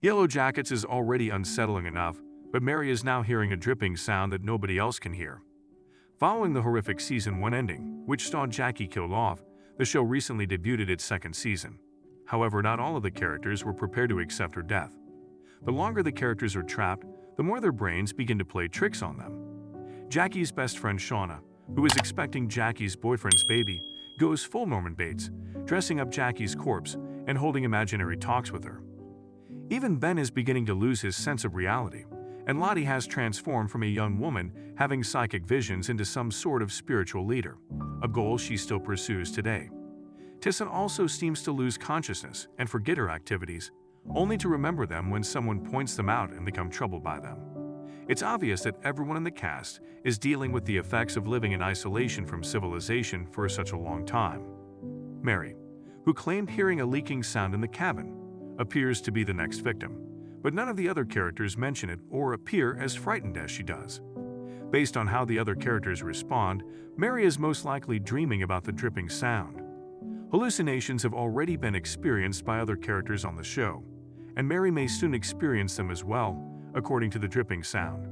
Yellowjackets is already unsettling enough, but Mary is now hearing a dripping sound that nobody else can hear. Following the horrific Season 1 ending, which saw Jackie killed off, the show recently debuted its second season. However, not all of the characters were prepared to accept her death. The longer the characters are trapped, the more their brains begin to play tricks on them. Jackie's best friend Shauna, who is expecting Jackie's boyfriend's baby, goes full Norman Bates, dressing up Jackie's corpse and holding imaginary talks with her. Even Ben is beginning to lose his sense of reality, and Lottie has transformed from a young woman having psychic visions into some sort of spiritual leader, a goal she still pursues today. Tissa also seems to lose consciousness and forget her activities, only to remember them when someone points them out and become troubled by them. It's obvious that everyone in the cast is dealing with the effects of living in isolation from civilization for such a long time. Mary, who claimed hearing a leaking sound in the cabin, appears to be the next victim, but none of the other characters mention it or appear as frightened as she does. Based on how the other characters respond, Mary is most likely dreaming about the dripping sound. Hallucinations have already been experienced by other characters on the show, and Mary may soon experience them as well, according to the dripping sound.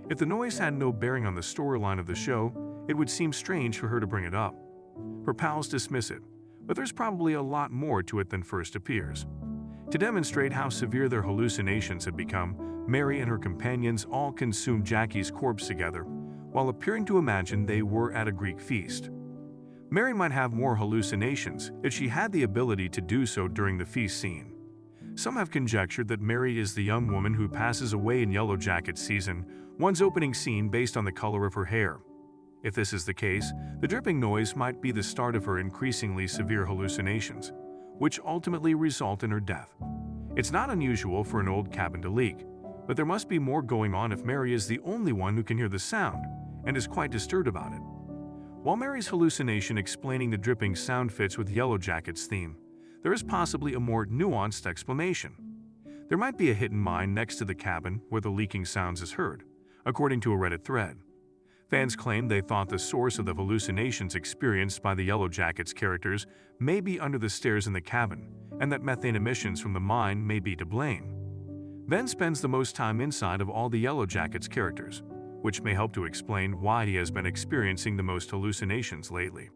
If the noise had no bearing on the storyline of the show, it would seem strange for her to bring it up. Her pals dismiss it, but there's probably a lot more to it than first appears. To demonstrate how severe their hallucinations had become, Mary and her companions all consumed Jackie's corpse together, while appearing to imagine they were at a Greek feast. Mary might have more hallucinations if she had the ability to do so during the feast scene. Some have conjectured that Mary is the young woman who passes away in Yellowjackets Season 1's opening scene based on the color of her hair. If this is the case, the dripping noise might be the start of her increasingly severe hallucinations, which ultimately result in her death. It's not unusual for an old cabin to leak, but there must be more going on if Mary is the only one who can hear the sound and is quite disturbed about it. While Mary's hallucination explaining the dripping sound fits with Yellowjackets' theme, there is possibly a more nuanced explanation. There might be a hidden mine next to the cabin where the leaking sounds is heard, according to a Reddit thread. Fans claim they thought the source of the hallucinations experienced by the Yellowjackets characters may be under the stairs in the cabin, and that methane emissions from the mine may be to blame. Ben spends the most time inside of all the Yellowjackets characters, which may help to explain why he has been experiencing the most hallucinations lately.